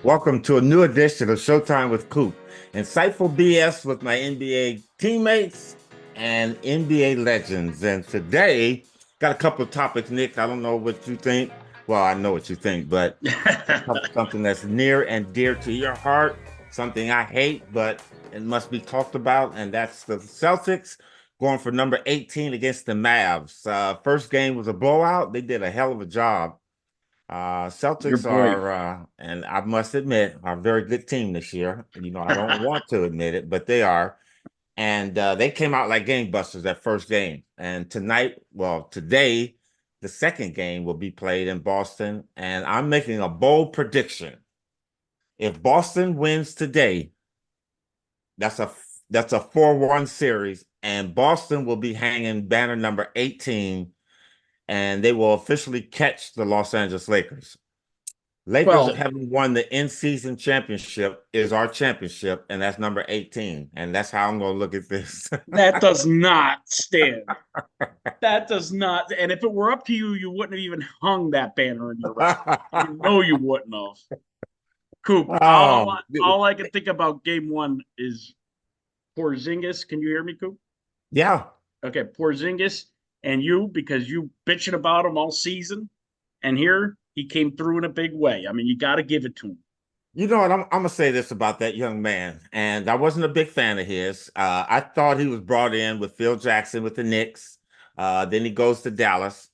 Welcome to a new edition of Showtime with Coop. Insightful BS with my NBA teammates and NBA legends. And today, got a couple of topics, Nick. I don't know what you think. Well, I know what you think, but something that's near and dear to your heart, something I hate, but it must be talked about, and that's the Celtics going for number 18 against the Mavs. First game was a blowout. They did a hell of a job. Your Celtics boy. are, and I must admit, are a very good team this year. I don't want to admit it, but they are. And they came out like gangbusters that first game. And tonight, well, today, the second game will be played in Boston. And I'm making a bold prediction. If Boston wins today, that's a that's a 4-1 series, and Boston will be hanging banner number 18, and they will officially catch the Los Angeles Lakers. Lakers Well, having won the in-season championship is our championship, and that's number 18. And that's how I'm going to look at this. that does not stand. That does not. And if it were up to you, you wouldn't have even hung that banner in your rafters. You know you wouldn't have. Coop, Oh, all I can think about game one is Porzingis. Can you hear me, Coop? yeah. Okay, Porzingis and you, because you bitching about him all season. And here he came through in a big way. I mean, you got to give it to him. You know what? I'm gonna say this about that young man, and I wasn't a big fan of his. I thought he was brought in with Phil Jackson with the Knicks. Then he goes to Dallas.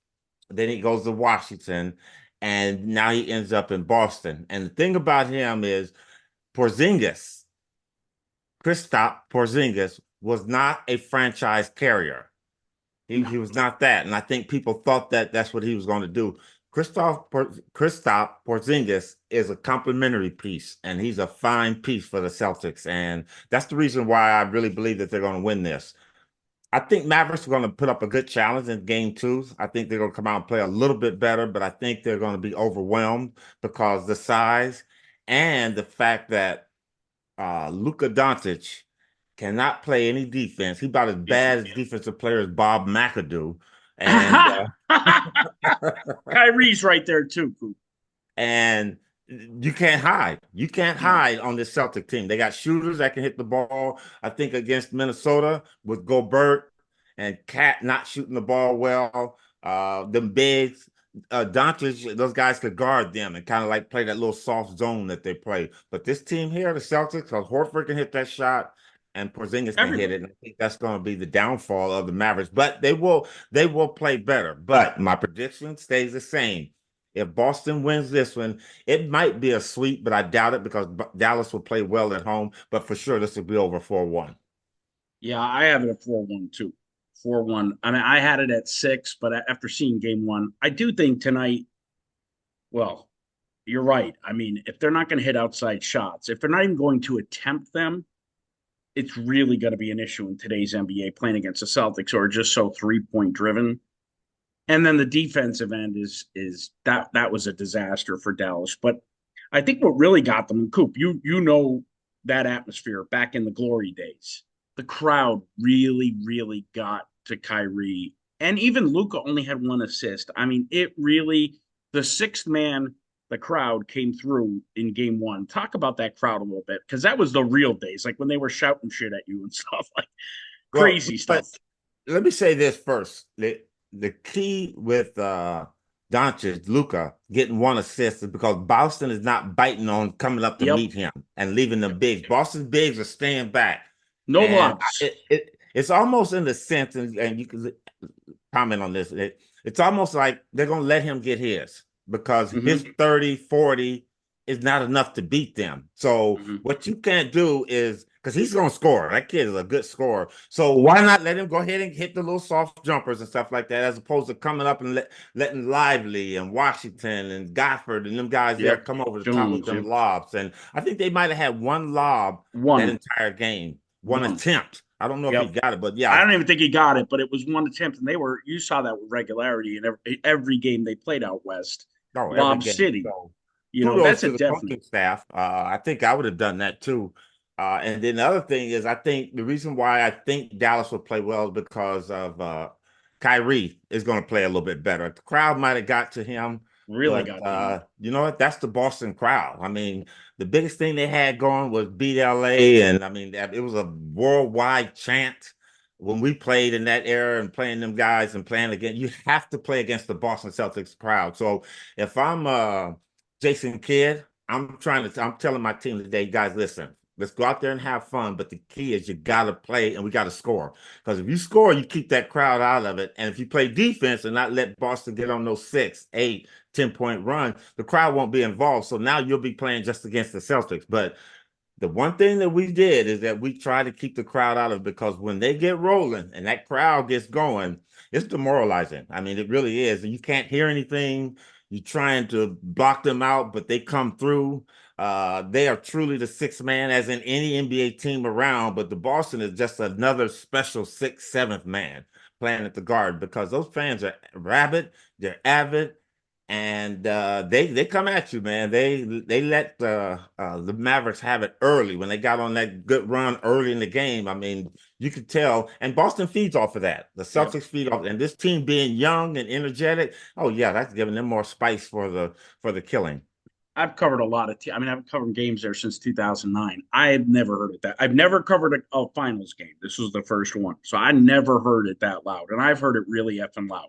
Then he goes to Washington, and now he ends up in Boston. And the thing about him is Porzingis, Kristaps Porzingis, was not a franchise carrier. He No. was not that, and I think people thought that that's what he was going to do. Kristaps Porzingis is a complementary piece, and he's a fine piece for the Celtics, and that's the reason why I really believe that they're going to win this. I think Mavericks are going to put up a good challenge in game two. I think they're going to come out and play a little bit better, but I think they're going to be overwhelmed because the size and the fact that Luka Doncic cannot play any defense. He's about as bad as defensive player as Bob McAdoo. And Kyrie's right there too, Coop. and you can't hide. You can't No. hide on this Celtic team. They got shooters that can hit the ball. I think against Minnesota with Gobert and Cat not shooting the ball well. Them bigs, Doncic, those guys could guard them and kind of like play that little soft zone that they play. But this team here, the Celtics, because Horford can hit that shot and Porzingis can hit it. Everybody. And I think that's going to be the downfall of the Mavericks. But they will play better. But my prediction stays the same. If Boston wins this one, it might be a sweep, but I doubt it because Dallas will play well at home. But for sure, this will be over 4-1. Yeah, I have it at 4-1 too. 4-1. I mean, I had it at 6, but after seeing game one, I do think tonight, well, you're right. I mean, if they're not going to hit outside shots, if they're not even going to attempt them, it's really going to be an issue in today's NBA playing against the Celtics who are just so 3-point driven. And then the defensive end is that was a disaster for Dallas. But I think what really got them, Coop, you know that atmosphere back in the glory days. The crowd really, really got to Kyrie. And even Luca only had one assist. I mean, it really, the sixth man, the crowd came through in game one. Talk about that crowd a little bit, because that was the real days, like when they were shouting shit at you and stuff, like Well, crazy but stuff. let me say this first. The key with Doncic, Luka getting one assist is because Boston is not biting on coming up to Yep. meet him and leaving the Yep. bigs. Boston's bigs are staying back. No And lobs. it's almost in the sense, and you can comment on this, it's almost like they're going to let him get his because his Mm-hmm. 30, 40 is not enough to beat them. So Mm-hmm. what you can't do is, because he's going to score. That kid is a good scorer. So why not let him go ahead and hit the little soft jumpers and stuff like that, as opposed to coming up and letting Lively and Washington and Gofford and them guys there Yep. come over the top with Jones. them Yep. lobs. And I think they might have had one lob that One. entire game, one One. attempt. I don't know if he Yep. got it, but I yeah, don't even think he got it, but it was one attempt, and they were. You saw that with regularity in every game they played out west. no, every Lob game. City. So You know, kudos that's a to the definite. coaching staff. I think I would have done that too. And then the other thing is, I think the reason why I think Dallas will play well is because of Kyrie is going to play a little bit better. The crowd might have got to him, Really But got to you. you know what? That's the Boston crowd. I mean, the biggest thing they had going was beat LA, and I mean, it was a worldwide chant when we played in that era and playing them guys and playing again. You have to play against the Boston Celtics crowd. So if I'm Jason Kidd, I'm telling my team today, guys, listen, let's go out there and have fun. But the key is you got to play and we got to score. Because if you score, you keep that crowd out of it. And if you play defense and not let Boston get on those 6, 8, 10-point run, the crowd won't be involved. So now you'll be playing just against the Celtics. But the one thing that we did is that we try to keep the crowd out of it, because when they get rolling and that crowd gets going, it's demoralizing. I mean, it really is. And you can't hear anything. You're trying to block them out, but they come through. They are truly the sixth man, as in any NBA team around, but the Boston is just another special sixth, seventh man playing at the guard, because those fans are rabid, they're avid, and they come at you, man. They let the Mavericks have it early when they got on that good run early in the game. I mean, you could tell, and Boston feeds off of that. The Yep. Celtics feed off, and this team being young and energetic. Oh yeah, that's giving them more spice for the killing. I've covered a lot of. I mean, I've covered games there since 2009. I've never heard it that. I've never covered a finals game. This was the first one, so I never heard it that loud, and I've heard it really effing loud.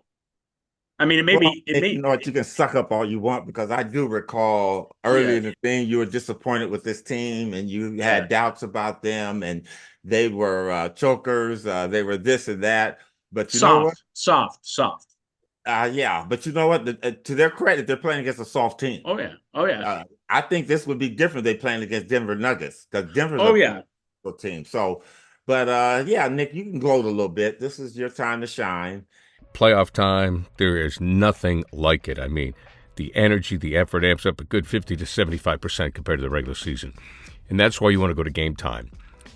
I mean, it may Well, be. It Nick, you may. know what? You can suck up all you want, because I do recall early Yeah. in the thing you were disappointed with this team and you Yeah. had doubts about them, and they were chokers. They were this and that. But you know what? Soft, soft, soft. Yeah. But you know what? To their credit, they're playing against a soft team. Oh yeah. Oh yeah. I think this would be different. They playing against Denver Nuggets, because Denver's Oh a yeah. physical team. So, but yeah, Nick, you can gloat a little bit. This is your time to shine. Playoff time, there is nothing like it. I mean, the energy, the effort amps up a good 50 to 75% compared to the regular season. And that's why you want to go to Game Time,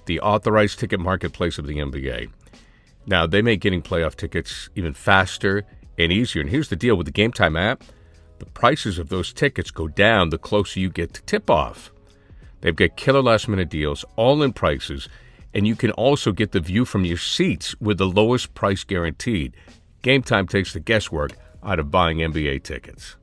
the authorized ticket marketplace of the NBA. Now, they make getting playoff tickets even faster and easier. And here's the deal with the Game Time app. The prices of those tickets go down the closer you get to tip-off. They've got killer last-minute deals, all-in prices, and you can also get the view from your seats with the lowest price guaranteed. Game Time takes the guesswork out of buying NBA tickets.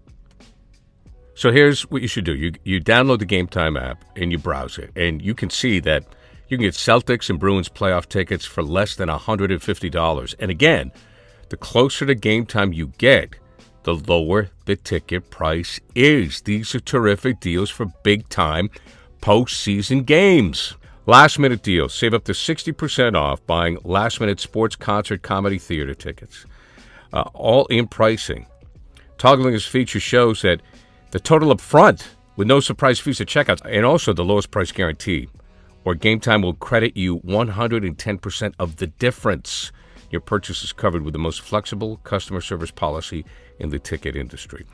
So here's what you should do. You download the Game Time app and you browse it, and you can see that you can get Celtics and Bruins playoff tickets for less than $150. And again, the closer to Game Time you get, the lower the ticket price is. These are terrific deals for big-time postseason games. Last-minute deals. Save up to 60% off buying last-minute sports, concert, comedy, theater tickets. All-in pricing. Toggling this feature shows that the total up front with no surprise fees at checkout, and also the lowest price guarantee, or Game Time will credit you 110% of the difference. Your purchase is covered with the most flexible customer service policy in the ticket industry.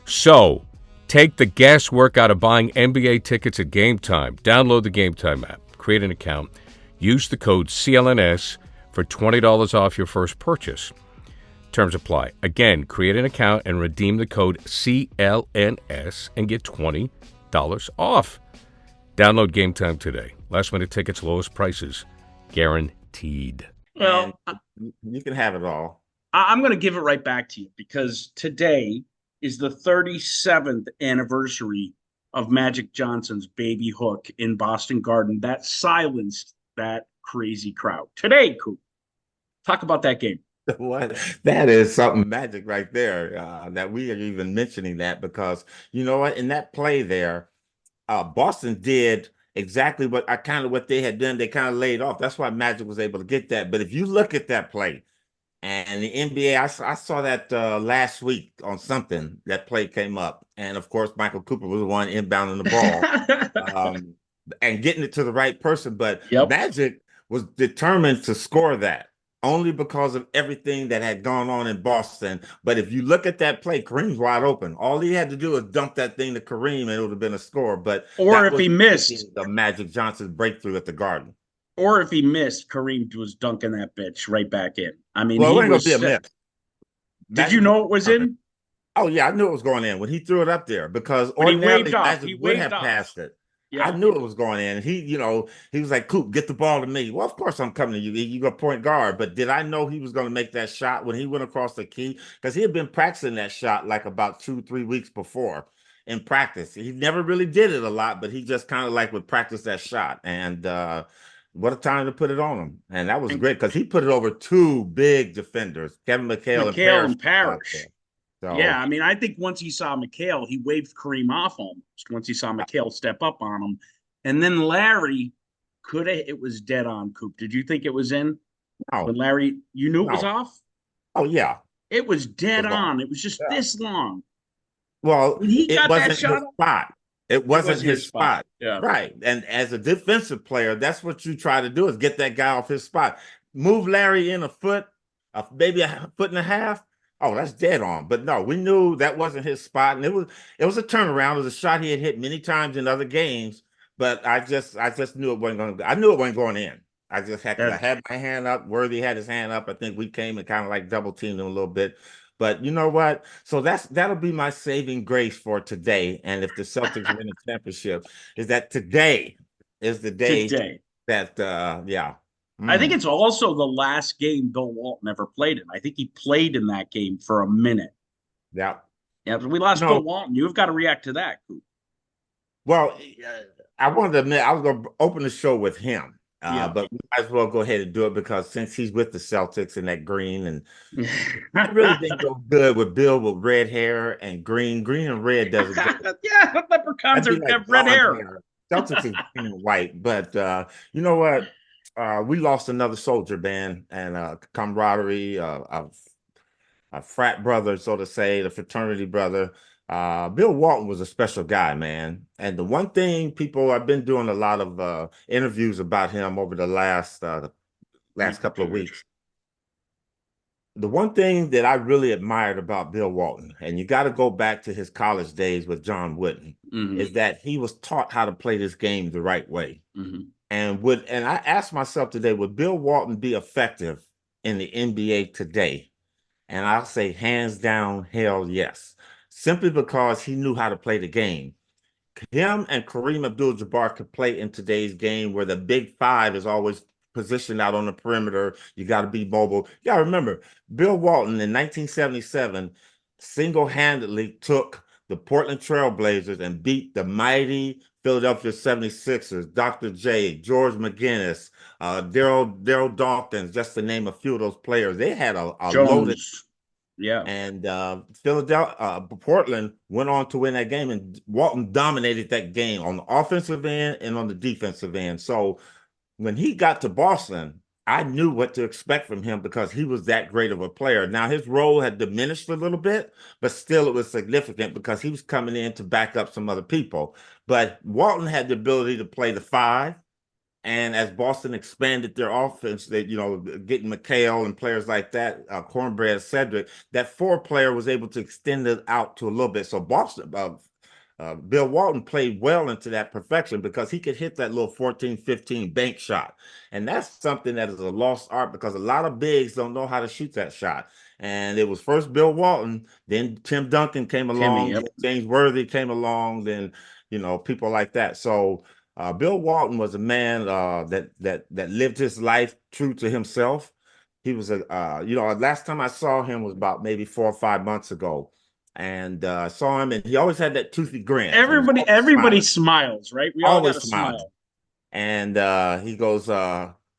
So, take the guesswork out of buying NBA tickets at Game Time. Download the Game Time app, create an account, use the code CLNS for $20 off your first purchase. Terms apply. Again, create an account and redeem the code CLNS and get $20 off. Download Game Time today. Last minute tickets, lowest prices, guaranteed. Well, And you can have it all. I'm going to give it right back to you because today is the 37th anniversary of Magic Johnson's baby hook in Boston Garden that silenced that crazy crowd. Today, Coop, talk about that game. What, that is something magic right there, that we are even mentioning that, because you know what, in that play there, Boston did exactly what they had done. They kind of laid off. That's why Magic was able to get that. But if you look at that play, and the NBA, I saw that last week on something, that play came up, and of course Michael Cooper was the one inbounding the ball, and getting it to the right person. But Yep. Magic was determined to score that, only because of everything that had gone on in Boston. But if you look at that play, Kareem's wide open. All he had to do was dump that thing to Kareem, and it would have been a score. But Or if he missed the Magic Johnson's breakthrough at the Garden. Or if he missed, Kareem was dunking that bitch right back in. I mean, Well, he it ain't was. gonna be a miss. Did you know it was in? Oh yeah, I knew it was going in when he threw it up there, because When he ordinarily waved off, Magic he would waved have off. passed it. I knew it was going in. He was like, Coop, get the ball to me. Well, of course I'm coming to you. You got point guard. But did I know he was going to make that shot when he went across the key? Because he had been practicing that shot like about 2-3 weeks before in practice. He never really did it a lot, but he just kind of like would practice that shot. And what a time to put it on him. And that was great because he put it over two big defenders, Kevin McHale and Parrish. So, yeah, I mean, I think once he saw McHale, he waved Kareem off almost once he saw McHale step up on him. And then Larry it was dead on, Coop. Did you think it was in? No. When Larry, you knew it was off? Oh, yeah. It was dead on. It was just this long. Well, when he got that shot his spot. It wasn't his spot. Yeah. Right. And as a defensive player, that's what you try to do is get that guy off his spot. Move Larry in a foot, maybe a foot and a half. Oh, that's dead on. But no, we knew that wasn't his spot. And it was a turnaround. It was a shot he had hit many times in other games. But I just knew it wasn't going to. I knew it wasn't going in. I just had I had my hand up. Worthy had his hand up. I think we came and kind of like double teamed him a little bit. But you know what? So that'll be my saving grace for today. And if the Celtics win the championship, is that today is the day that yeah. I think it's also the last game Bill Walton ever played in. I think he played in that game for a minute. Yeah. Yeah, but we lost Bill Walton. You've got to react to that, Coop. Well, I wanted to admit I was going to open the show with him. But we might as well go ahead and do it because since he's with the Celtics in that green, and I really didn't go good with Bill with red hair and green. Green and red doesn't go. Yeah, leprechauns have red hair. Celtics is green and white. But you know what? We lost another soldier, man, and camaraderie, a frat brother, so to say, the fraternity brother. Bill Walton was a special guy, man. And the one thing I've been doing a lot of interviews about him over the last couple of weeks. The one thing that I really admired about Bill Walton, and you got to go back to his college days with John Wooden, is that he was taught how to play this game the right way. And I asked myself today, would Bill Walton be effective in the NBA today? And I'll say hands down, hell yes. Simply because he knew how to play the game. Him and Kareem Abdul-Jabbar could play in today's game where the big five is always positioned out on the perimeter. You got to be mobile. You got to remember, Bill Walton in 1977 single-handedly took the Portland Trail Blazers and beat the mighty Philadelphia 76ers, Dr. J, George McGinnis, Daryl Dawkins, just to name a few of those players. They had a loaded. Yeah. And Portland went on to win that game, and Walton dominated that game on the offensive end and on the defensive end. So when he got to Boston, I knew what to expect from him because he was that great of a player. Now, his role had diminished a little bit, but still it was significant because he was coming in to back up some other people. But Walton had the ability to play the five. And as Boston expanded their offense, getting McHale and players like that, Cornbread, Cedric, that four player was able to extend it out to a little bit. So Boston, Bill Walton played well into that perfection because he could hit that little 14-15 bank shot. And that's something that is a lost art because a lot of bigs don't know how to shoot that shot. And it was first Bill Walton, then Tim Duncan came along, James Worthy came along, then, people like that. So Bill Walton was a man that lived his life true to himself. He was last time I saw him was about maybe 4 or 5 months ago, and saw him, and he always had that toothy grin. Everybody smiles, right? We all got a smile. And he goes,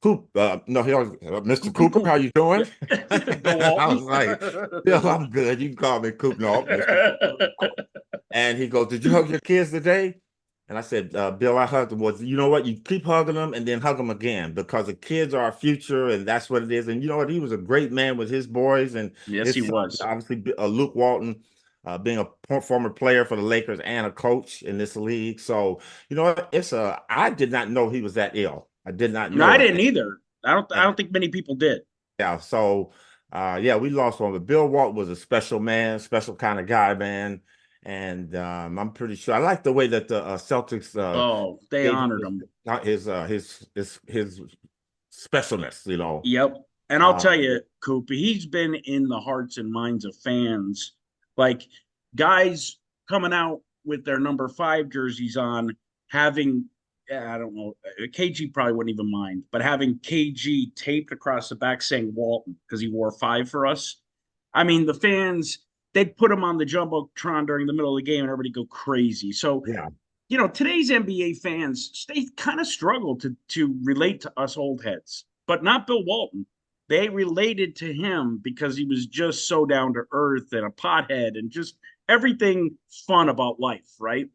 Coop, no, he always, Mr. Cooper, how you doing? I was like, Bill, I'm good. You can call me Coop. No, and he goes, did you hug your kids today? And I said, Bill, I hugged them. Was, you know what? You keep hugging them and then hug them again because the kids are our future, and that's what it is. And you know what? He was a great man with his boys. And yes, he was. Obviously, Luke Walton, being a former player for the Lakers and a coach in this league. So, you know what? I did not know he was that ill. I did not know. No, I didn't either. I don't think many people did. Yeah. So, we lost one. But Bill Walton was a special man, special kind of guy, man. And I'm pretty sure I like the way that the Celtics they honored him, his specialness, Yep. And I'll tell you, Coop, he's been in the hearts and minds of fans. Like guys coming out with their number 5 jerseys on having, I don't know, KG probably wouldn't even mind, but having KG taped across the back saying Walton because he wore 5 for us. I mean, the fans, they'd put him on the Jumbotron during the middle of the game and everybody go crazy. So, Yeah. Today's NBA fans, they kind of struggle to relate to us old heads, but not Bill Walton. They related to him because he was just so down to earth and a pothead and just everything fun about life, right?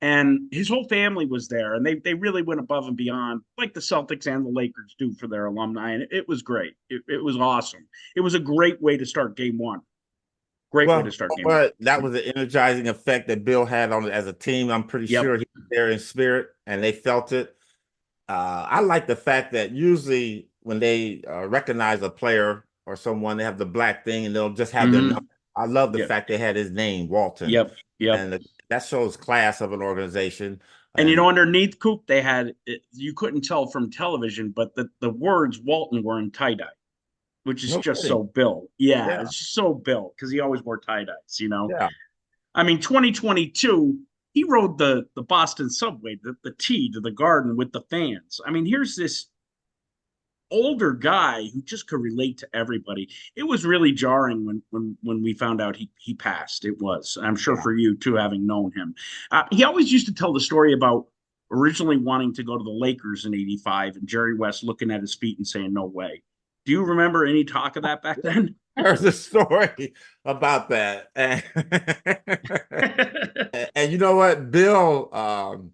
And his whole family was there, and they really went above and beyond, like the Celtics and the Lakers do for their alumni. And it was great. It was awesome. It was a great way to start game one. Great way to start game one. But that was an energizing effect that Bill had on it as a team. I'm pretty sure he was there in spirit, and they felt it. I like the fact that usually when they recognize a player or someone, they have the black thing, and they'll just have their number. I love the fact they had his name, Walton. Yep. And that shows class of an organization. And underneath Coop, they had, you couldn't tell from television, but the words Walton were in tie-dye, which is just so Bill. Yeah, it's just so Bill because he always wore tie-dyes, Yeah. I mean, 2022, he rode the Boston subway, the T to the Garden with the fans. I mean, here's this older guy who just could relate to everybody. It was really jarring when we found out he passed. It was. I'm sure for you too, having known him. He always used to tell the story about originally wanting to go to the Lakers in '85 and Jerry West looking at his feet and saying, "No way." Do you remember any talk of that back then? There's a story about that. And you know what, Bill,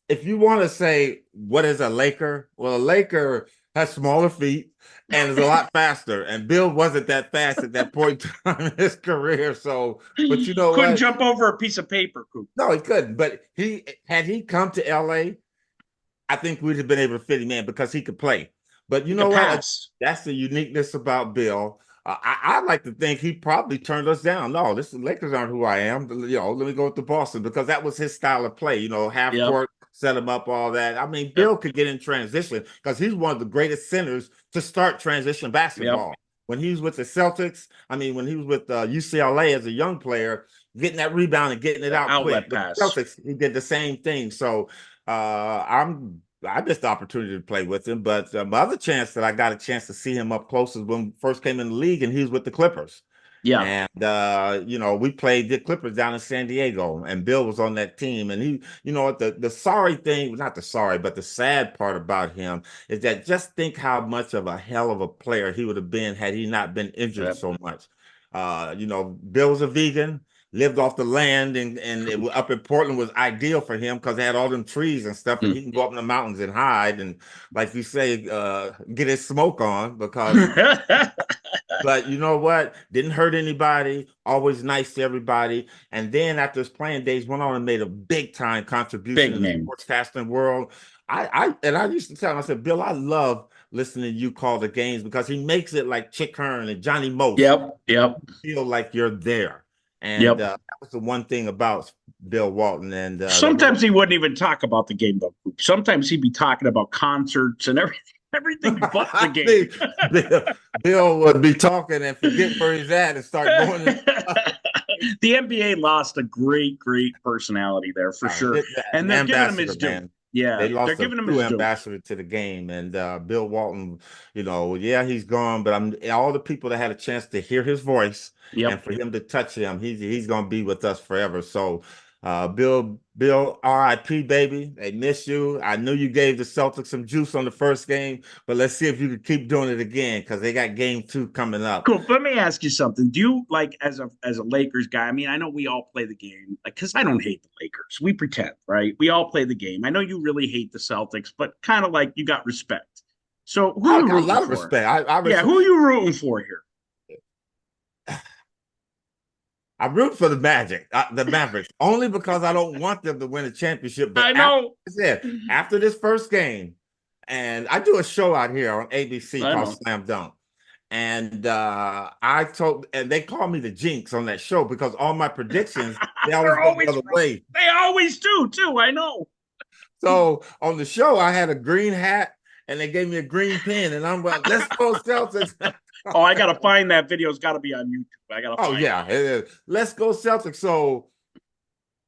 if you want to say what is a Laker, well, a Laker has smaller feet and is a lot faster. And Bill wasn't that fast at that point in time in his career. So, but you know couldn't what? jump over a piece of paper, Coop. No, he couldn't. But had he come to LA, I think we'd have been able to fit him in because he could play. But you know what? That's the uniqueness about Bill. I like to think he probably turned us down. No, the Lakers aren't who I am. Let me go to Boston because that was his style of play. Half court, set him up, all that. I mean, Bill could get in transition because he's one of the greatest centers to start transition basketball. When he was with the Celtics, I mean, when he was with UCLA as a young player, getting that rebound and getting it out quick. Pass. Celtics, he did the same thing. So I missed the opportunity to play with him, but my other chance that I got a chance to see him up close is when first came in the league, and he was with the Clippers. Yeah, and we played the Clippers down in San Diego, and Bill was on that team. And he, what the sorry thing, not the sorry, but the sad part about him is that just think how much of a hell of a player he would have been had he not been injured so much. Bill was a vegan. Lived off the land, and up in Portland was ideal for him because they had all them trees and stuff, and he can go up in the mountains and hide and, like you say, get his smoke on because. But you know what? Didn't hurt anybody. Always nice to everybody. And then after his playing days, went on and made a big time contribution in the sportscasting world. I used to tell him, I said, Bill, I love listening to you call the games because he makes it like Chick Hearn and Johnny Most. Yep. You feel like you're there. And that was the one thing about Bill Walton. And sometimes he wouldn't even talk about the game, though. Sometimes he'd be talking about concerts and everything but the game. Bill would be talking and forget where he's at and start going. The NBA lost a great personality there for sure. And they're giving him his due. Yeah, they lost a true ambassador to the game, and Bill Walton. He's gone, but all the people that had a chance to hear his voice and for him to touch him, he's going to be with us forever. So, Bill, R.I.P. baby. They miss you. I knew you gave the Celtics some juice on the first game, but let's see if you can keep doing it again because they got game 2 coming up. Cool. Let me ask you something. Do you as a Lakers guy? I mean, I know we all play the game, because I don't hate the Lakers. We pretend, right? We all play the game. I know you really hate the Celtics, but kind of like you got respect. So who are you rooting for? A lot of respect. Who are you rooting for here? I root for the Mavericks, only because I don't want them to win a championship. But I know. After this first game, and I do a show out here on ABC called Slam Dunk. And they call me the jinx on that show because all my predictions, they always go the other way. They always do, too. I know. So on the show, I had a green hat, and they gave me a green pen, and I'm like, let's go Celtics. Oh, I got to find that video. It's got to be on YouTube. I got to find it is. Let's go Celtics. So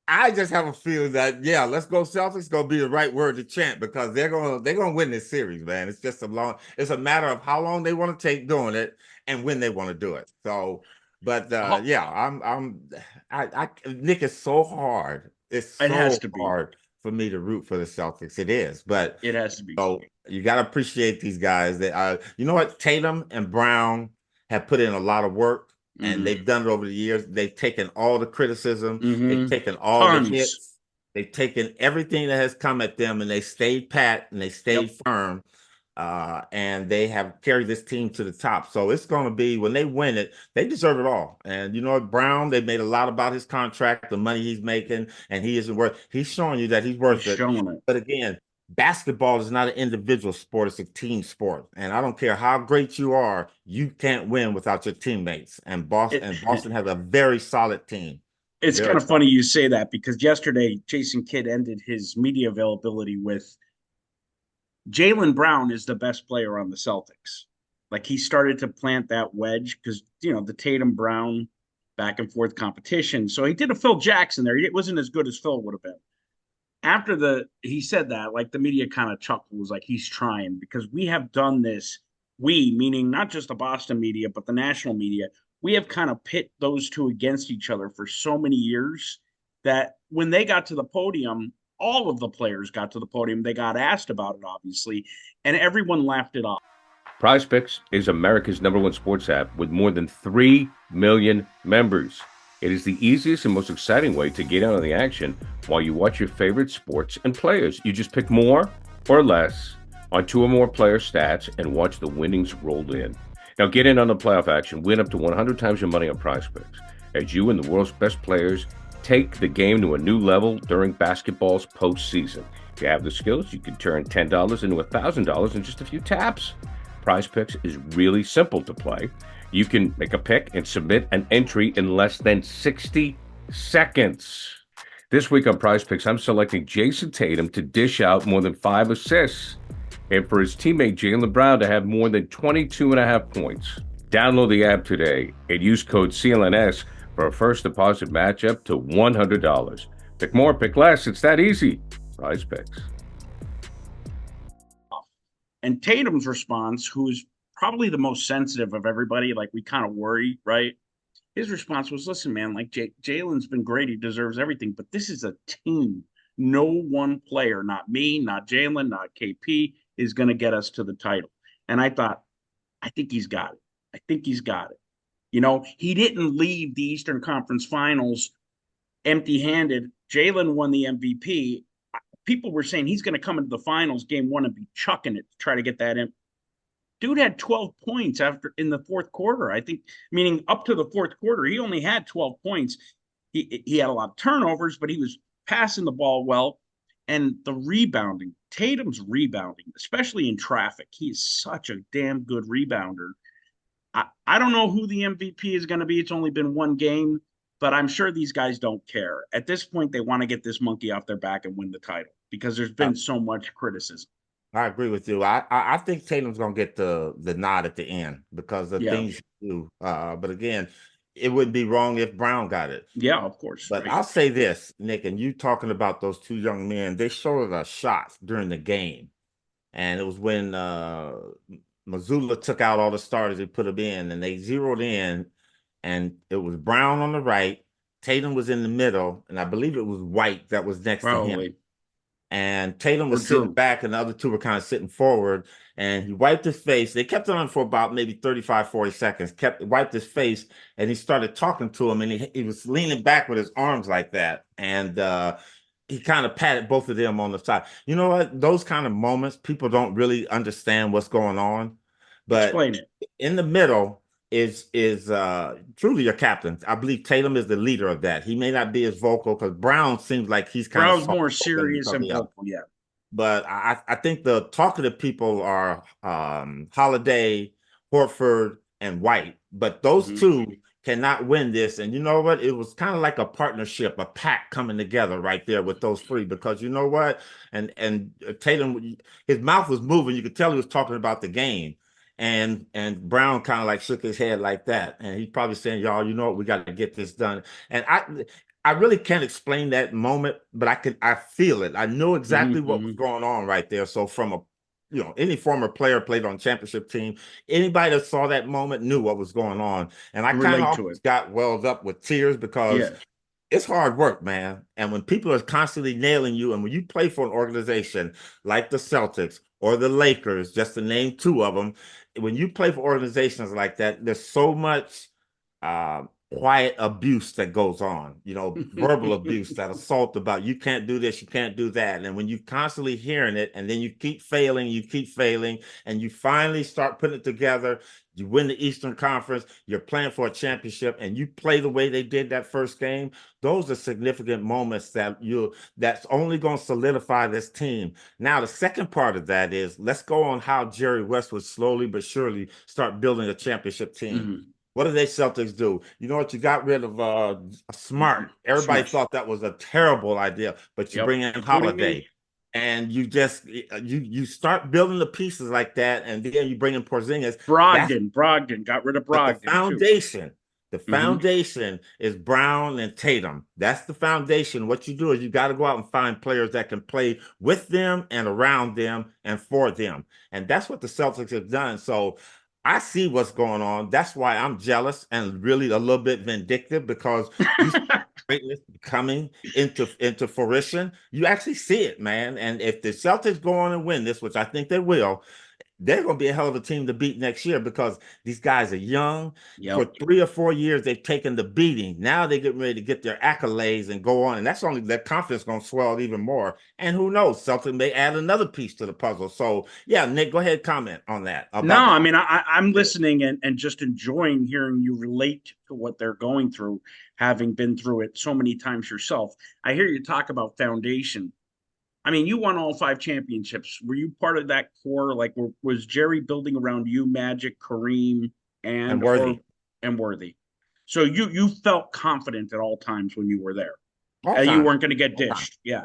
I just have a feeling that let's go Celtics gonna be the right word to chant because they're gonna win this series, man. It's just it's a matter of how long they want to take doing it and when they want to do it. So, but Oh, Nick, it's so hard. It's it has so to be. hard for me to root for the Celtics. It is, but It has to be. so you got to appreciate these guys. That you know what, Tatum and Brown have put in a lot of work, and they've done it over the years. They've taken all the criticism, they've taken all the hits, they've taken everything that has come at them, and they stayed pat and they stayed firm. And they have carried this team to the top. So it's going to be, when they win it, they deserve it all. And you know what, Brown, they made a lot about his contract, the money he's making, and he isn't worth. He's showing you that he's worth it. But again, basketball is not an individual sport; it's a team sport. And I don't care how great you are, you can't win without your teammates. And Boston has a very solid team. It's kind of funny you say that, because yesterday Jason Kidd ended his media availability with, Jaylen Brown is the best player on the Celtics. Like, he started to plant that wedge because, the Tatum Brown back and forth competition. So he did a Phil Jackson there. It wasn't as good as Phil would have been. After he said that, like, the media kind of chuckled, was like, he's trying, because we have done this. We, meaning not just the Boston media, but the national media, we have kind of pit those two against each other for so many years that when they got to the podium, all of the players got to the podium. They got asked about it, obviously, and everyone laughed it off. PrizePicks is America's #1 sports app with more than 3 million members. It is the easiest and most exciting way to get in on the action while you watch your favorite sports and players. You just pick more or less on 2 or more player stats and watch the winnings roll in. Now get in on the playoff action. Win up to 100 times your money on PrizePicks as you and the world's best players take the game to a new level during basketball's postseason. If you have the skills, you can turn $10 into $1,000 in just a few taps. PrizePicks is really simple to play. You can make a pick and submit an entry in less than 60 seconds. This week on PrizePicks, I'm selecting Jason Tatum to dish out more than 5 assists and for his teammate Jaylen Brown to have more than 22.5 points. Download the app today and use code CLNS for a first deposit matchup to $100. Pick more, pick less. It's that easy. PrizePicks. And Tatum's response, who's probably the most sensitive of everybody, like, we kind of worry, right? His response was, listen, man, like, Jaylen's been great. He deserves everything, but this is a team. No one player, not me, not Jaylen, not KP, is going to get us to the title. And I thought, I think he's got it. I think he's got it. He didn't leave the Eastern Conference Finals empty-handed. Jaylen won the MVP. People were saying he's going to come into the finals game 1 and be chucking it to try to get that in. Dude had 12 points in the fourth quarter, I think, meaning up to the fourth quarter. He only had 12 points. He had a lot of turnovers, but he was passing the ball well. And the rebounding, Tatum's rebounding, especially in traffic, he is such a damn good rebounder. I don't know who the MVP is going to be. It's only been 1 game, but I'm sure these guys don't care. At this point, they want to get this monkey off their back and win the title because there's been so much criticism. I agree with you. I think Tatum's going to get the nod at the end because of things you do. But again, it wouldn't be wrong if Brown got it. Yeah, of course. But right. I'll say this, Nick, and you talking about those 2 young men, they showed us shots during the game. And it was when Mazzulla took out all the starters and put them in, and they zeroed in, and it was Brown on the right, Tatum was in the middle, and I believe it was White that was next to him. And Tatum was sitting back, and the other 2 were kind of sitting forward, and he wiped his face. They kept it on for about maybe 35, 40 seconds, wiped his face, and he started talking to him, and he was leaning back with his arms like that, and he kind of patted both of them on the side. You know what? Those kind of moments, people don't really understand what's going on. But explain it. In the middle is truly your captain. I believe Tatum is the leader of that. He may not be as vocal because Brown seems like he's kind Brown's more serious and vocal, yeah. But I think the talkative people are Holiday, Horford, and White. But those 2 cannot win this. And you know what? It was kind of like a partnership, a pack coming together right there with those 3, because you know what? And Tatum, his mouth was moving. You could tell he was talking about the game. And Brown kind of like shook his head like that. And he's probably saying, y'all, you know what? We got to get this done. And I really can't explain that moment, but I feel it. I know exactly what was going on right there. So from a, any former player played on a championship team, anybody that saw that moment knew what was going on. And I kind of Relate to almost it. got welled up with tears because Yeah. it's hard work, man. And when people are constantly nailing you, and when you play for an organization like the Celtics or the Lakers, just to name two of them, when you play for organizations like that, there's so much uh, quiet abuse that goes on, verbal abuse, that assault about you can't do this, you can't do that. And when you constantly hearing it, and then you keep failing, and you finally start putting it together, you win the Eastern Conference, you're playing for a championship, and you play the way they did that first game. Those are significant moments that's only going to solidify this team. Now, the second part of that is let's go on how Jerry West would slowly but surely start building a championship team. What did they Celtics do? You know what? You got rid of Smart. Everybody thought that was a terrible idea, but you bring in Including me. Holiday. And you just you start building the pieces like that, and then you bring in Porzingis. Brogdon got rid of Brogdon. The foundation is Brown and Tatum. That's the foundation. What you do is you got to go out and find players that can play with them and around them and for them, and that's what the Celtics have done. So I see what's going on. That's why I'm jealous and really a little bit vindictive, because you greatness coming into fruition. You actually see it, man. And if the Celtics go on and win this, which I think they will, they're going to be a hell of a team to beat next year, because these guys are young. For 3 or 4 years, they've taken the beating. Now they're getting ready to get their accolades and go on. And that's only their confidence going to swell even more. And who knows, Celtics may add another piece to the puzzle. So, yeah, Nick, go ahead, comment on that. I mean, I'm listening and just enjoying hearing you relate to what they're going through, having been through it so many times yourself. I hear you talk about foundation. I mean, you won all 5 championships. Were you part of that core? Like, was Jerry building around you, Magic, Kareem, and Worthy? So you felt confident at all times when you were there. You weren't going to get dished. Yeah.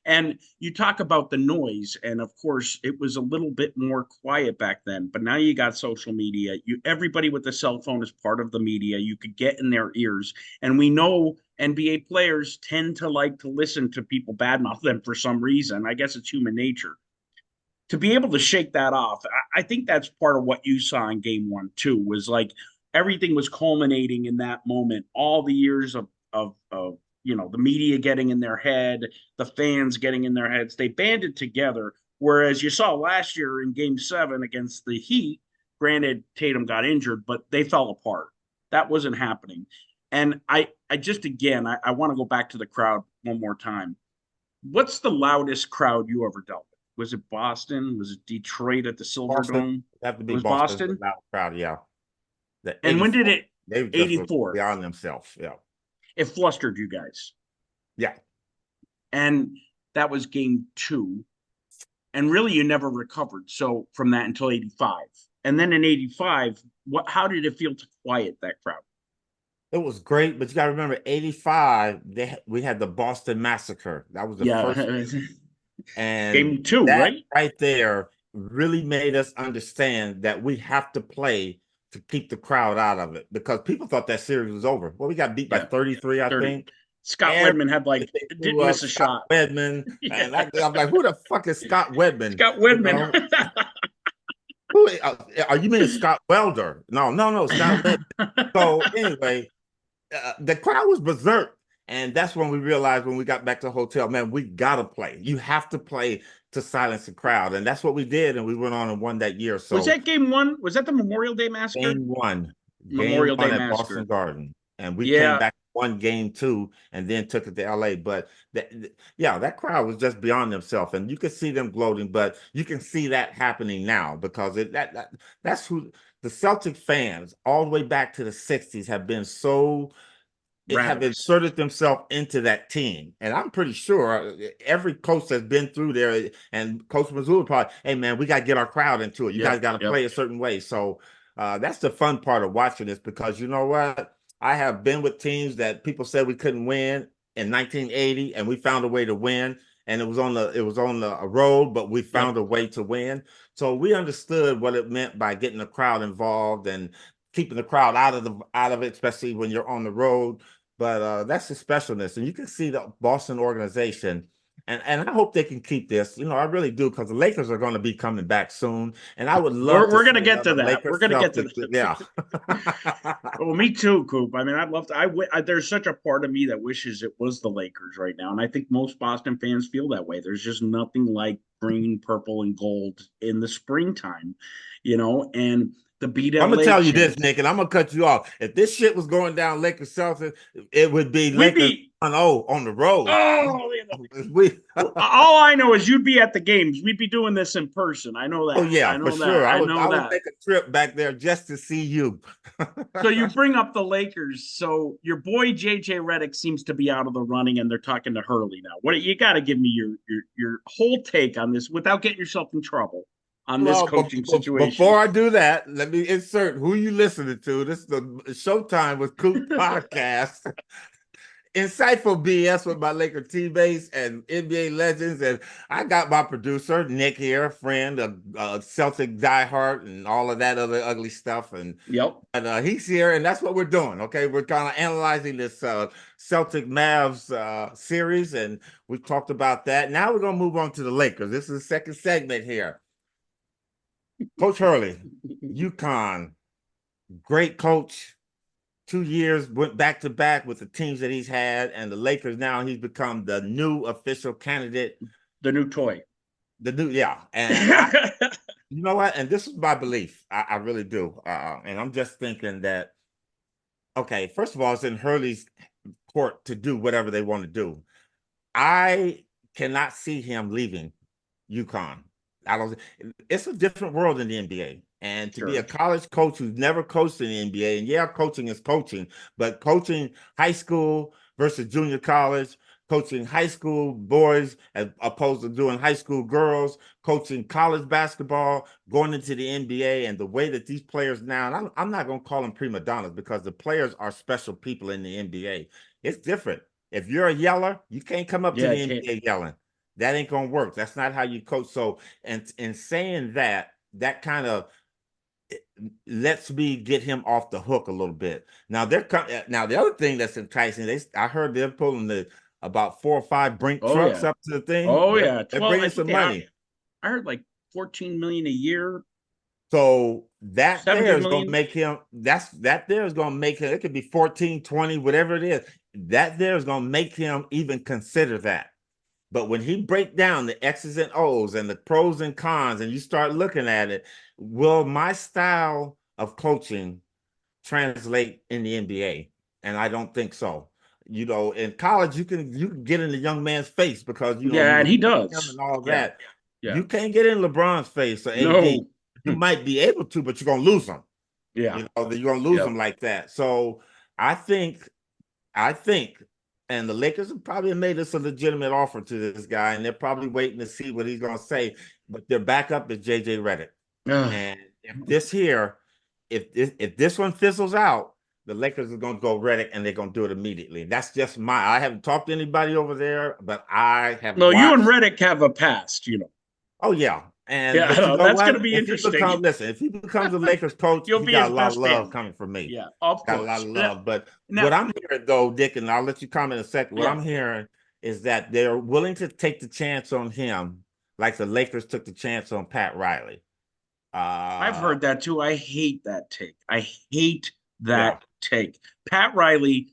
And you talk about the noise, and of course, it was a little bit more quiet back then. But now you got social media. Everybody with a cell phone is part of the media. You could get in their ears, and we know NBA players tend to like to listen to people badmouth them for some reason. I guess it's human nature. To be able to shake that off, I think that's part of what you saw in Game 1 too. Was like everything was culminating in that moment. All the years of the media getting in their head, the fans getting in their heads, they banded together. Whereas you saw last year in Game 7 against the Heat, granted Tatum got injured, but they fell apart. That wasn't happening. And I just, again, I want to go back to the crowd one more time. What's the loudest crowd you ever dealt with? Was it Boston? Was it Detroit at the Silverdome? Have to be Boston? Loud crowd, yeah. And when did it? They 84. Beyond themselves, yeah. It flustered you guys. Yeah. And that was Game 2. And really, you never recovered. So from that until 85. And then in 85, how did it feel to quiet that crowd? It was great, but you got to remember, 85, we had the Boston Massacre. That was the first. And Game 2, right there really made us understand that we have to play to keep the crowd out of it, because people thought that series was over. Well, we got beat by 33, 30. I think. Scott Wedman had didn't miss a shot. Wedman, and I'm like, who the fuck is Scott Wedman? Scott Wedman. Who are you? Mean Scott Welder? No, Scott Wedman. So anyway, the crowd was berserk. And that's when we realized, when we got back to the hotel, man, we got to play. You have to play to silence the crowd. And that's what we did. And we went on and won that year. So was that Game 1? Was that the Memorial Day Massacre? Game 1. Memorial Day at Massacre. Boston Garden. And we came back, won Game 2, and then took it to LA. But that crowd was just beyond themselves. And you could see them gloating, but you can see that happening now, because that's who the Celtic fans all the way back to the 60s have been so have inserted themselves into that team. And I'm pretty sure every coach that's been through there, and Coach Missoula probably, hey man, we got to get our crowd into it. You guys got to play a certain way. So that's the fun part of watching this, because you know what? I have been with teams that people said we couldn't win in 1980, and we found a way to win. And it was on the road, but we found a way to win. So we understood what it meant by getting the crowd involved and keeping the crowd out of it, especially when you're on the road. But that's the specialness, and you can see the Boston organization. And I hope they can keep this. I really do, because the Lakers are going to be coming back soon, and I would love to We're see gonna get to another that. We're Lakers gonna get to Celtics. that. Yeah. Well, me too, Coop. I mean, I'd love to. There's such a part of me that wishes it was the Lakers right now, and I think most Boston fans feel that way. There's just nothing like green, purple, and gold in the springtime, and the beat I'm LA gonna tell you this, champs. Nick, and I'm gonna cut you off. If this shit was going down Lakers Celtics, it would be We'd Lakers be 1-0 on the road. oh, all I know is you'd be at the games. We'd be doing this in person. I know that. Oh yeah, I know for that. sure. I know would that. make a trip back there just to see you. So you bring up the Lakers. So your boy JJ Redick seems to be out of the running, and they're talking to Hurley now. What you got to give me your whole take on this without getting yourself in trouble on this coaching situation. Before I do that, let me insert who you listening to. This is the Showtime with Coop podcast. Insightful BS with my Laker teammates and NBA legends, and I got my producer Nick here, a friend, a Celtic diehard, and all of that other ugly stuff. And he's here, and that's what we're doing. Okay, we're kind of analyzing this Celtic Mavs series, and we talked about that. Now we're gonna move on to the Lakers. This is the second segment here. Coach Hurley, UConn, great coach. 2 years went back to back with the teams that he's had, and the Lakers now he's become the new official candidate, the new toy, And you know what? And this is my belief. I really do. And I'm just thinking that, okay, first of all, it's in Hurley's court to do whatever they want to do. I cannot see him leaving UConn. It's a different world in the NBA. And to be a college coach who's never coached in the NBA, and yeah, coaching is coaching, but coaching high school versus junior college, coaching high school boys as opposed to doing high school girls, coaching college basketball, going into the NBA, and the way that these players now, and I'm not going to call them prima donnas because the players are special people in the NBA. It's different. If you're a yeller, you can't come up to the NBA yelling. That ain't going to work. That's not how you coach. So, and in saying that, that kind of lets me get him off the hook a little bit. Now now the other thing that's enticing, I heard they're pulling about 4 or 5 Brink trucks up to the thing. They're bringing some money. I heard like $14 million a year. So that there is going to make him. That there is going to make him. It could be 14, 20, whatever it is. That there is going to make him even consider that. But when he break down the X's and O's and the pros and cons, and you start looking at it, will my style of coaching translate in the NBA? And I don't think so. In college, you can get in the young man's face because and he does and all that. Yeah. You can't get in LeBron's face or AD. No. You might be able to, but you're gonna lose him. Yeah, you're gonna lose him like that. So I think. And the Lakers have probably made this a legitimate offer to this guy, and they're probably waiting to see what he's going to say. But their backup is JJ Redick. And if this one fizzles out, the Lakers are going to go Redick, and they're going to do it immediately. That's just I haven't talked to anybody over there, but I have. No, you and Redick have a past, Oh yeah. And that's going to be interesting. If he becomes a Lakers coach, he got a lot of love coming from me. Yeah, of course. Got a lot of love. But what I'm hearing, though, Dick, and I'll let you comment in a second. What I'm hearing is that they're willing to take the chance on him, like the Lakers took the chance on Pat Riley. I've heard that too. I hate that take. I hate that take. Pat Riley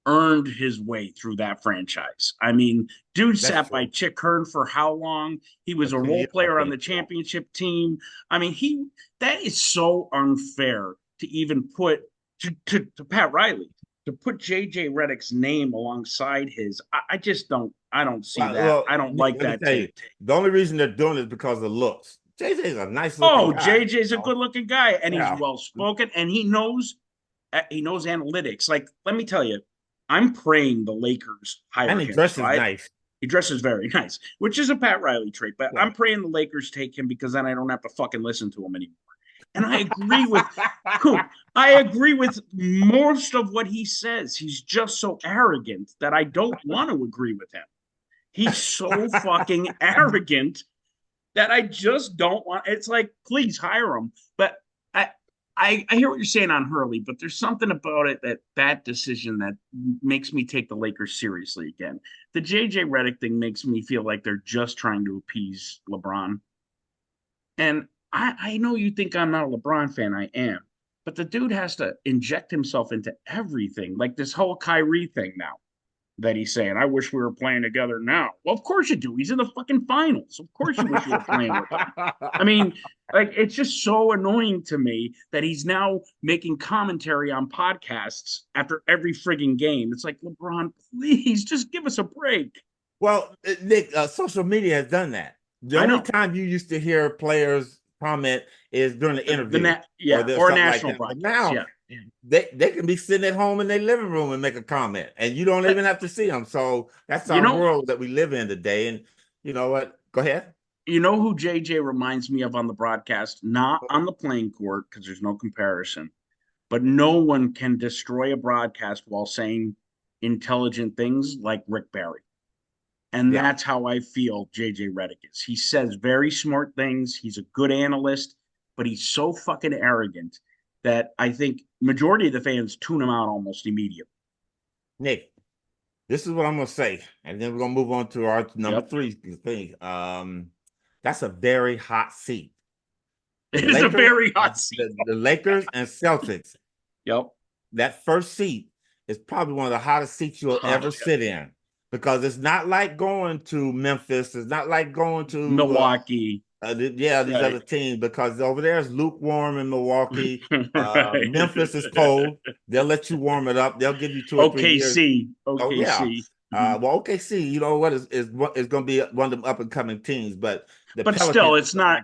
earned his way through that franchise. I mean, dude sat by Chick Hearn for how long? He was a role player on the championship team. I mean, that is so unfair to even put to Pat Riley to put JJ Redick's name alongside his. I just don't see that. Well, I don't like that take. The only reason they're doing it is because of the looks. JJ's a nice looking guy. JJ's a good looking guy, and he's well spoken, and he knows analytics. Like, let me tell you, I'm praying the Lakers hire him. And he dresses nice. He dresses very nice, which is a Pat Riley trait. But I'm praying the Lakers take him because then I don't have to fucking listen to him anymore. And I agree with I agree with most of what he says. He's just so arrogant that I don't want to agree with him. He's so fucking arrogant that I just don't want. It's like, please hire him. But I hear what you're saying on Hurley, but there's something about it that decision that makes me take the Lakers seriously again. The JJ Redick thing makes me feel like they're just trying to appease LeBron. And I know you think I'm not a LeBron fan. I am. But the dude has to inject himself into everything, like this whole Kyrie thing now that he's saying, I wish we were playing together now. Well, of course you do. He's in the fucking finals. Of course you wish you were playing with him. I mean, like, it's just so annoying to me that he's now making commentary on podcasts after every frigging game. It's like, LeBron, please just give us a break. Well, Nick, social media has done that. The I only know. time you used to hear players comment is during the interview, Or something national like that. But broadcast. now Yeah. they can be sitting at home in their living room and make a comment, and you don't even have to see them. So that's You our know, world that we live in today. And you know what? Go ahead. you know who JJ reminds me of on the broadcast? Not on the playing court, because there's no comparison. But no one can destroy a broadcast while saying intelligent things like Rick Barry. And Yeah. that's how I feel JJ Redick is. He says very smart things. He's a good analyst, but he's so fucking arrogant that I think majority of the fans tune him out almost immediately. Nick, this is what I'm gonna say, and then we're gonna move on to our number Yep. 3 thing. That's a very hot seat. It is a very hot seat. The Lakers and Celtics. Yep. That first seat is probably one of the hottest seats you'll ever sit in, because it's not like going to Memphis. It's not like going to Milwaukee. These other teams, because over there is lukewarm in Milwaukee. Right. Memphis is cold. They'll let you warm it up. They'll give you 2 or 3 years. OKC. Oh yeah. Well, OKC, you know what, is going to be one of them up and coming teams, but still, it's not.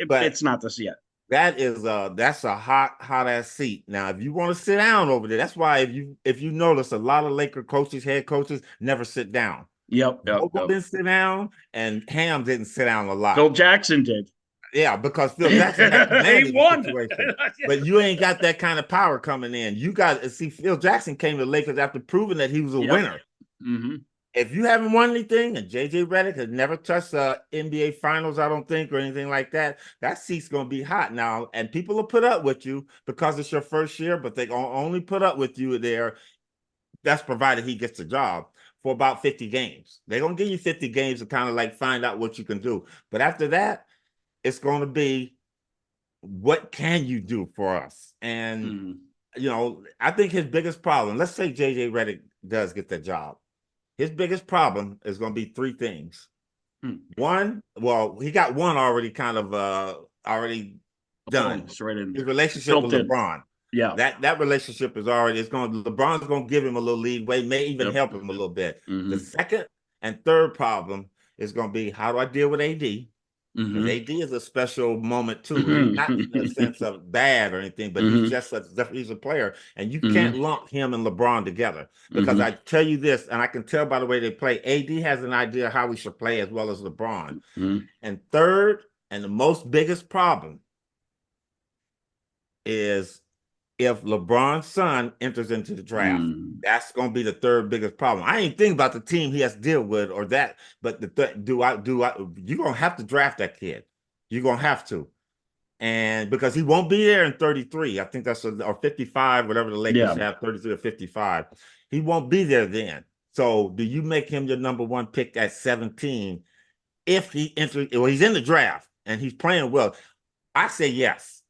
Like it's not this yet. That's a hot ass seat. Now, if you want to sit down over there, that's why if you notice, a lot of Laker coaches, head coaches, never sit down. Yep. Didn't sit down, and Ham didn't sit down a lot. Phil Jackson did. Yeah, because Phil Jackson had he won. Situation. But you ain't got that kind of power coming in. You got to see, Phil Jackson came to the Lakers after proving that he was a winner. Mm-hmm. If you haven't won anything, and JJ Redick has never touched NBA Finals, I don't think, or anything like that, that seat's going to be hot now. And people will put up with you because it's your first year, but they only put up with you there. That's provided he gets the job for about 50 games. They're going to give you 50 games to kind of like find out what you can do. But after that, it's going to be, what can you do for us? And, you know, I think his biggest problem, let's say JJ Redick does get the job. His biggest problem is going to be 3 things. One, well, he got one already kind of already done. His relationship with LeBron. Yeah. That relationship is already, LeBron's going to give him a little leeway, may even help him a little bit. The second and third problem is going to be, how do I deal with AD? AD is a special moment too, not in the sense of bad or anything, but he's a player, and you can't lump him and LeBron together, because I tell you this, and I can tell by the way they play, AD has an idea how we should play as well as LeBron. And third, and the most biggest problem is if LeBron's son enters into the draft. That's going to be the third biggest problem. I ain't thinking about the team he has to deal with or that, but you're going to have to draft that kid. You're going to have to. And because he won't be there in 33, I think that's, or 55, whatever the Lakers have, 33 or 55. He won't be there then. So do you make him your number 1 pick at 17 if he enters, or he's in the draft and he's playing well? I say yes.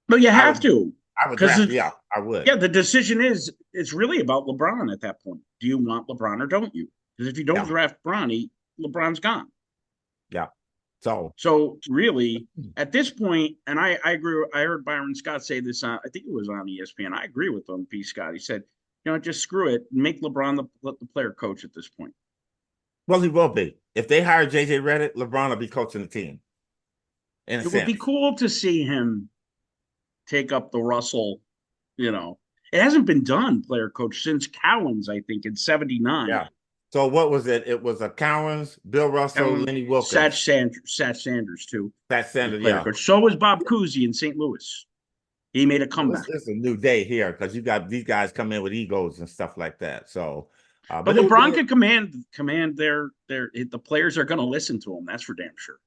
But you have to. I would draft, I would. Yeah, the decision is, it's really about LeBron at that point. Do you want LeBron or don't you? Because if you don't draft Bronny, LeBron's gone. Yeah. So really, at this point, and I agree. I heard Byron Scott say this on, I think it was on ESPN. I agree with him, P. Scott. He said, you know, just screw it. Make LeBron let the player coach at this point. Well, he will be. If they hire JJ Redick, LeBron will be coaching the team. It would be cool to see him take up the Russell, you know. It hasn't been done, player coach, since Cowens, I think, in 79. Yeah. So what was it? It was a Cowens, Bill Russell, Lenny Wilkens. Satch Sanders, too. Satch Sanders, yeah. Coach. So was Bob Cousy in St. Louis. He made a comeback. It's a new day here, because you got these guys come in with egos and stuff like that. So, but LeBron can command the players are going to listen to him. That's for damn sure.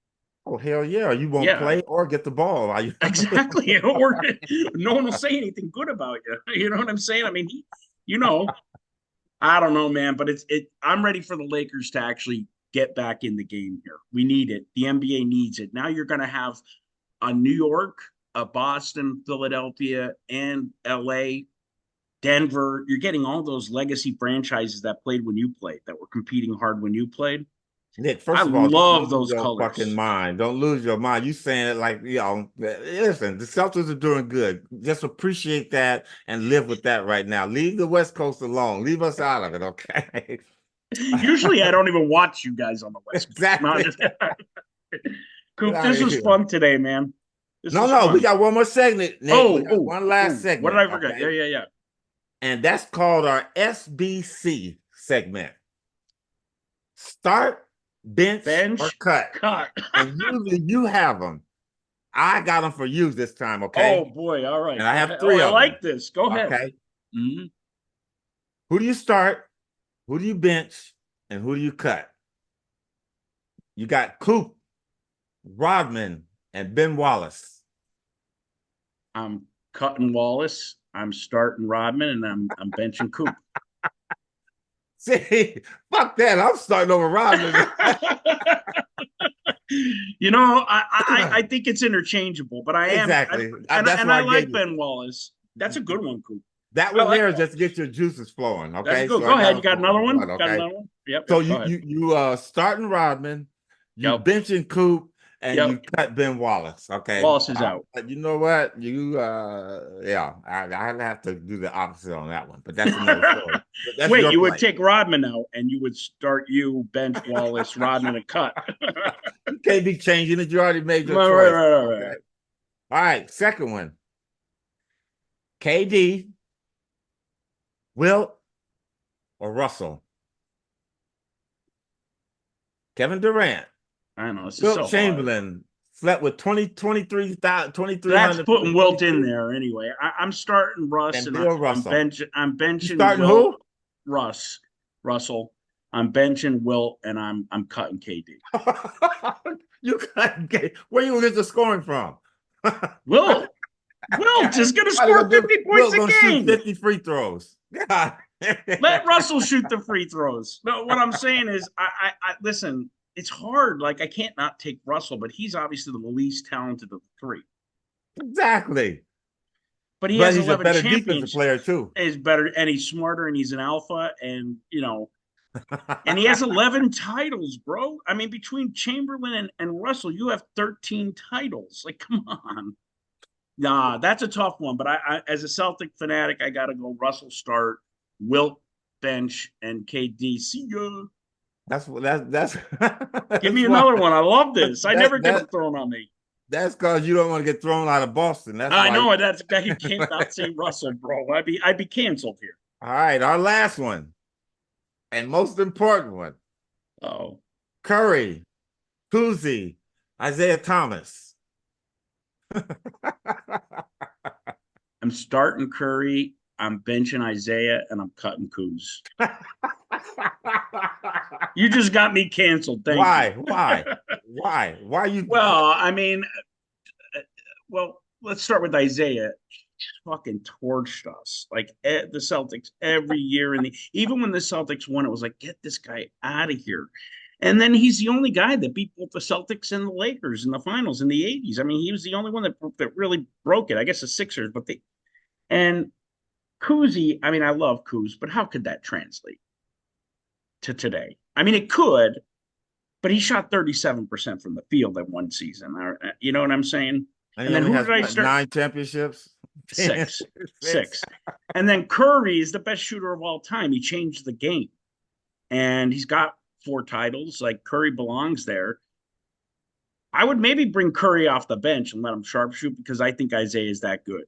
Oh, hell yeah. You won't Yeah, play or get the ball. Are you? exactly. Or no one will say anything good about you. You know what I'm saying? I mean, I don't know, man, but I'm ready for the Lakers to actually get back in the game here. We need it. The NBA needs it. Now you're going to have a New York, a Boston, Philadelphia, and LA, Denver. You're getting all those legacy franchises that played when you played, that were competing hard when you played. Nick, I first of all, don't love lose those your fucking colors. mind. Don't lose your mind. You saying it like, listen, the Celtics are doing good. Just appreciate that and live with that right now. Leave the West Coast alone. Leave us out of it, okay? Usually I don't even watch you guys on the West Coast. Exactly. Coop, Get out this of was here. fun today, man. This was No, we fun. got one more segment, Nick. We got one last What did segment. I forget? Okay? Yeah. And that's called our SBC segment. Start, bench, or cut. And usually you have them. I got them for you this time, okay? Oh boy, all right. And I have three I of like them. this. Go ahead. Okay. Mm-hmm. Who do you start? Who do you bench? And who do you cut? You got Coop, Rodman, and Ben Wallace. I'm cutting Wallace. I'm starting Rodman, and I'm benching Coop. See, fuck that. I'm starting over Rodman. I think it's interchangeable, but I am exactly. and That's why I like you. Ben Wallace. That's a good one, Coop. That one like there is just to get your juices flowing. Okay. That's good. So Go ahead. You got another one? Okay? Got another one? Yep. So go ahead. you starting Rodman, you benching Coop, and you cut Ben Wallace. Okay. Wallace is out. You know what? I have to do the opposite on that one, but that's another story. That's Wait, you would take Rodman out and you would start bench Wallace, Rodman, and cut. You can't be changing it. You already made your choice. Right. Okay. All right, second one. KD, Wilt, or Russell? Kevin Durant. I know. This Wilt is so Chamberlain slept with 23,000. That's putting Wilt in there anyway. I'm starting Russ and Bill Russell. I'm benching. You starting Wilt, who? Russell. I'm benching Wilt, and I'm cutting KD. You cutting KD? Where you get the scoring from? Wilt is going to score 50 points a game. Shoot 50 free throws. God. Let Russell shoot the free throws. No, what I'm saying is, I listen. It's hard. Like, I can't not take Russell, but he's obviously the least talented of the three. Exactly. But he's 11 a better defensive player too. He's better, and he's smarter, and he's an alpha, and and he has 11 titles, bro. I mean, between Chamberlain and Russell, you have 13 titles. Like, come on. Nah, that's a tough one. But I as a Celtic fanatic, I got to go Russell start, Wilt bench, and KD. See ya. That's Give me another one. I love this. I never get them thrown on me. That's because you don't want to get thrown out of Boston. That's I know that you can't not say Russell, bro. I'd be canceled here. All right, our last one and most important one. Oh, Curry, Kuzzy, Isaiah Thomas. I'm starting Curry. I'm benching Isaiah, and I'm cutting Kuz. You just got me canceled. Thank you. Why you? Well, I mean, let's start with Isaiah. He fucking torched us, like the Celtics every year, even when the Celtics won, it was like, get this guy out of here. And then he's the only guy that beat both the Celtics and the Lakers in the finals in the 80s. I mean, he was the only one that really broke it. I guess the Sixers, and Kuzzy, I mean, I love Kuz, but how could that translate to today? I mean, it could, but he shot 37% from the field that one season. You know what I'm saying? And then who did I start? 9 championships? Six. And then Curry is the best shooter of all time. He changed the game. And he's got 4 titles. Like, Curry belongs there. I would maybe bring Curry off the bench and let him sharpshoot because I think Isaiah is that good.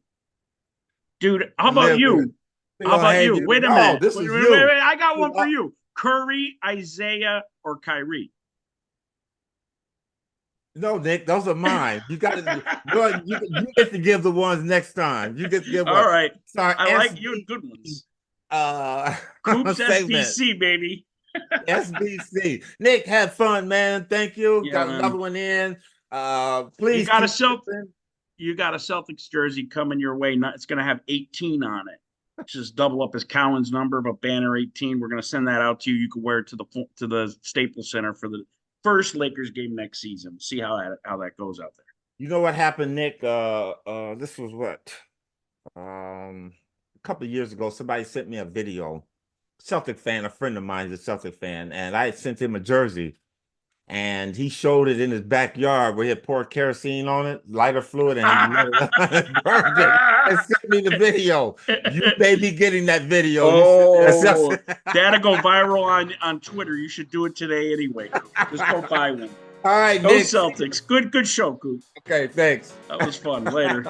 Dude, how about you? How about you? Wait a minute. This is wait, I got one for you. Curry, Isaiah, or Kyrie? No, Nick, those are mine. You got to. You get to give the ones next time. You get to give. All right. Sorry, I like you good ones. Coops SBC, baby. SBC. Nick, had fun, man. Thank you. Yeah, got another one in. Please got a keep listening. You got a Celtics jersey coming your way. It's going to have 18 on it. Just double up as Cowan's number, but banner 18. We're going to send that out to you. You can wear it to the Staples Center for the first Lakers game next season. See how that goes out there. You know what happened, Nick? This was what? A couple of years ago, somebody sent me a video. Celtic fan, a friend of mine is a Celtic fan, and I sent him a jersey. And he showed it in his backyard where he had poured kerosene on it, lighter fluid, and he burned it and sent me the video. You may be getting that video. Oh, that'll go viral on Twitter. You should do it today anyway. Just go buy one. All right, Go Nick. Celtics. Good show, Coop. Okay, thanks. That was fun. Later.